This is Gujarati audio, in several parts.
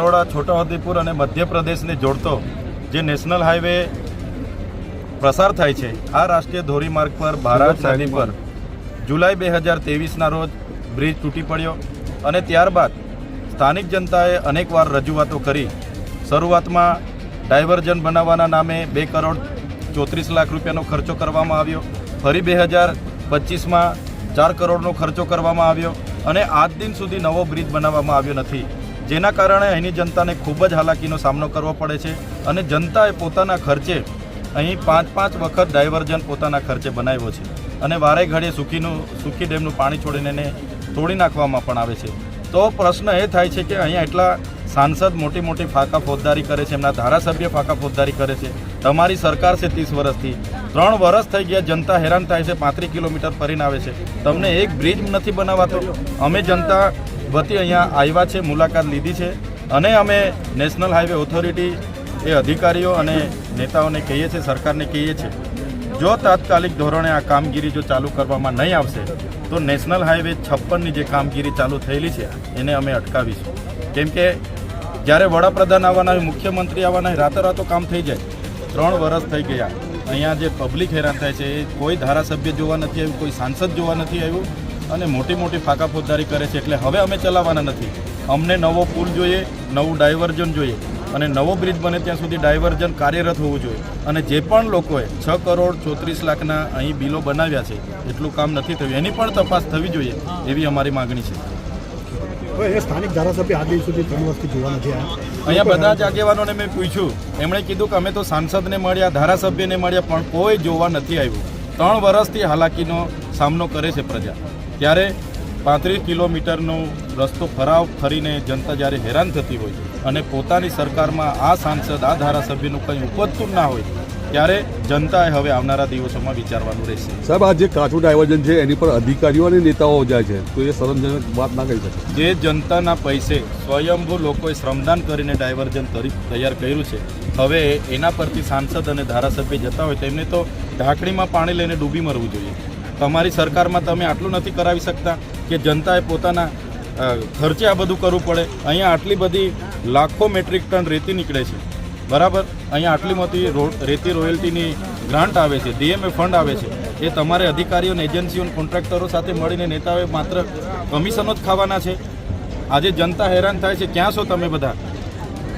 બરોડા, છોટાઉદેપુર અને મધ્યપ્રદેશને જોડતો જે નેશનલ હાઈવે પસાર થાય છે, આ રાષ્ટ્રીય ધોરીમાર્ગ પર ભારત નદી પર જુલાઈ 2023ના રોજ બ્રિજ તૂટી પડ્યો અને ત્યારબાદ સ્થાનિક જનતાએ અનેકવાર રજૂઆતો કરી. શરૂઆતમાં ડાયવર્ઝન બનાવવાના નામે 2 કરોડ 34 લાખ રૂપિયાનો ખર્ચો કરવામાં આવ્યો. ફરી 2025માં 4 કરોડનો ખર્ચો કરવામાં આવ્યો અને આજ દિન સુધી નવો બ્રિજ બનાવવામાં આવ્યો નથી, જેના કારણે અહીંની જનતાને ખૂબ જ હાલાકીનો સામનો કરવો પડે છે. અને જનતાએ પોતાના ખર્ચે અહીં 5-5 વખત ડાયવર્ઝન પોતાના ખર્ચે બનાવ્યો છે અને વારે ઘડીએ સુખી ડેમનું પાણી છોડીને એને તોડી નાખવામાં પણ આવે છે. તો પ્રશ્ન એ થાય છે કે અહીંયા એટલા સાંસદ મોટી ફાંકા ફોજદારી કરે છે, એમના ધારાસભ્ય ફાંકા ફોજદારી કરે છે. તમારી સરકાર છે 30 વર્ષથી, 3 વર્ષ થઈ ગયા, જનતા હેરાન થાય છે, 35 કિલોમીટર ફરીને આવે છે, તમને એક બ્રિજ નથી બનાવાતો. અમે જનતા વતી અહીંયા આવ્યા છે, મુલાકાત લીધી છે અને અમે નેશનલ હાઈવે ઓથોરિટી એ અધિકારીઓ અને નેતાઓને કહીએ છીએ, સરકારને કહીએ છીએ, જો તાત્કાલિક ધોરણે આ કામગીરી જો ચાલુ કરવામાં નહીં આવશે તો નેશનલ હાઈવે 56ની જે કામગીરી ચાલુ થયેલી છે એને અમે અટકાવીશું. કેમ કે જ્યારે વડાપ્રધાન આવવાના હોય, મુખ્યમંત્રી આવવાના હોય, રાતોરાતો કામ થઈ જાય. 3 વર્ષ થઈ ગયા, અહીંયા જે પબ્લિક હેરાન થાય છે એ કોઈ ધારાસભ્ય જોવા નથી આવ્યું, કોઈ સાંસદ જોવા નથી આવ્યું અને મોટી ફાંકા ફોજદારી કરે છે. એટલે હવે અમે ચલાવવાના નથી. અમને નવો પુલ જોઈએ, નવું ડાયવર્ઝન જોઈએ અને નવો બ્રિજ બને ત્યાં સુધી ડાયવર્ઝન કાર્યરત હોવું જોઈએ. અને જે પણ લોકોએ 6 કરોડ 34 લાખના અહીં બિલો બનાવ્યા છે, એટલું કામ નથી થયું, એની પણ તપાસ થવી જોઈએ એવી અમારી માગણી છે. સ્થાનિક ધારાસભ્ય આજ દિવસ સુધી 3 વર્ષથી જોવા નથી આવ્યા. અહીંયા બધા જ આગેવાનોને મેં પૂછ્યું, એમણે કીધું કે અમે તો સાંસદને મળ્યા, ધારાસભ્યને મળ્યા, પણ કોઈ જોવા નથી આવ્યું. 3 વર્ષથી હાલાકીનો સામનો કરે છે પ્રજા. ત્યારે 35 કિલોમીટરનો રસ્તો ફરીને જનતા જ્યારે હેરાન થતી હોય અને પોતાની સરકારમાં આ સાંસદ, આ ધારાસભ્યનું કંઈ ઉપજતું ના હોય, ત્યારે જનતાએ હવે આવનારા દિવસોમાં વિચારવાનું રહેશે. સાહેબ, આ જે કાચું ડાયવર્ઝન છે એની પર અધિકારીઓ અને નેતાઓ જાય છે, તો એ શરમજનક વાત ના કરી શકે. જે જનતાના પૈસે સ્વયંભૂ લોકોએ શ્રમદાન કરીને ડાયવર્ઝન તૈયાર કર્યું છે, હવે એના પરથી સાંસદ અને ધારાસભ્ય જતા હોય તો એમને તો ઢાંકણીમાં પાણી લઈને ડૂબી મરવું જોઈએ. તમારી સરકારમાં તમે આટલું નથી કરાવી શકતા કે જનતાએ પોતાના ખર્ચે આ બધું કરવું પડે? અહીંયા આટલી બધી લાખો મેટ્રિક ટન રેતી નીકળે છે, બરાબર? અહીંયા આટલી મોટી રેતી રોયલ્ટીની ગ્રાન્ટ આવે છે, DMA ફંડ આવે છે, એ તમારે અધિકારીઓ, એજન્સીઓ, કોન્ટ્રાક્ટરો સાથે મળીને નેતાઓએ માત્ર કમિશનો જ ખાવાના છે? આજે જનતા હેરાન થાય છે, ક્યાં છો તમે બધા?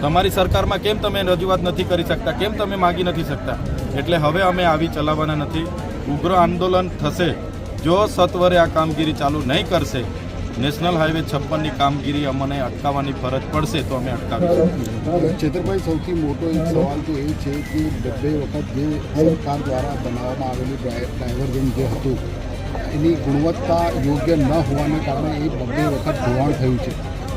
તમારી સરકારમાં કેમ તમે રજૂઆત નથી કરી શકતા? કેમ તમે માગી નથી શકતા? એટલે હવે અમે આવી ચલાવવાના નથી. ઉગ્ર આંદોલન થશે. જો સત્વરે આ કામગીરી ચાલુ નહીં કરશે, નેશનલ હાઈવે 56ની કામગીરી અમને અટકાવવાની ફરજ પડશે તો અમે અટકાવીશું. ચેતરભાઈ, સૌથી મોટો એક સવાલ તો એ છે કે 2 વખત જે સરકાર દ્વારા બનાવવામાં આવેલું ડાયવર્ઝન જે હતું એની ગુણવત્તા યોગ્ય ન હોવાને કારણે એ 2 વખત ધોવાણ થયું છે.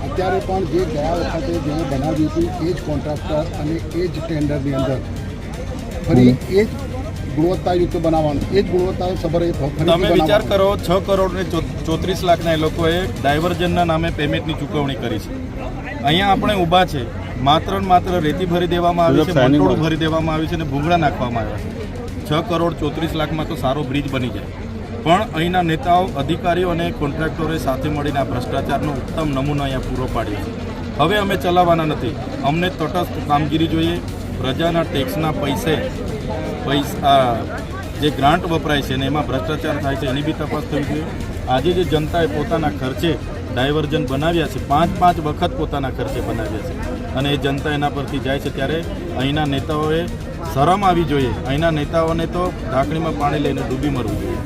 અત્યારે પણ જે ગયા વખતે જેને બનાવ્યું હતું એ જ કોન્ટ્રાક્ટર અને એ જ ટેન્ડરની અંદર ફરી એ જ ગુણવત્તાયુક્ત બનાવવાનું, એ જ ગુણવત્તા સભર. તમે વિચાર કરો, 6 કરોડ ને 34 લાખના એ લોકોએ ડાયવર્ઝનના નામે પેમેન્ટની ચૂકવણી કરી છે. અહીંયા આપણે ઊભા છે, માત્ર રેતી ભરી દેવામાં આવી છે, મંટોળું ભરી દેવામાં આવ્યું છે અને ભૂંગળા નાખવામાં આવ્યા છે. 6 કરોડ 34 લાખમાં તો સારો બ્રિજ બની જાય, પણ અહીંના નેતાઓ, અધિકારીઓ અને કોન્ટ્રાક્ટરોએ સાથે મળીને આ ભ્રષ્ટાચારનો ઉત્તમ નમૂનો અહીંયા પૂરો પાડ્યો છે. હવે અમે ચલાવવાના નથી. અમને તટસ્થ કામગીરી જોઈએ. પ્રજાના ટેક્સના જે ગ્રાન્ટ વપરાય છે ને એમાં ભ્રષ્ટાચાર થાય છે, એની બી તપાસ થવી જોઈએ. આજે જે જનતાએ પોતાના ખર્ચે ડાયવર્ઝન બનાવ્યા છે, 5-5 વખત પોતાના ખર્ચે બનાવ્યા છે અને એ જનતા એના પરથી જાય છે, ત્યારે અહીંના નેતાઓએ શરમ આવી જોઈએ. અહીંના નેતાઓને તો ઢાંકણીમાં પાણી લઈને ડૂબી મરવું જોઈએ.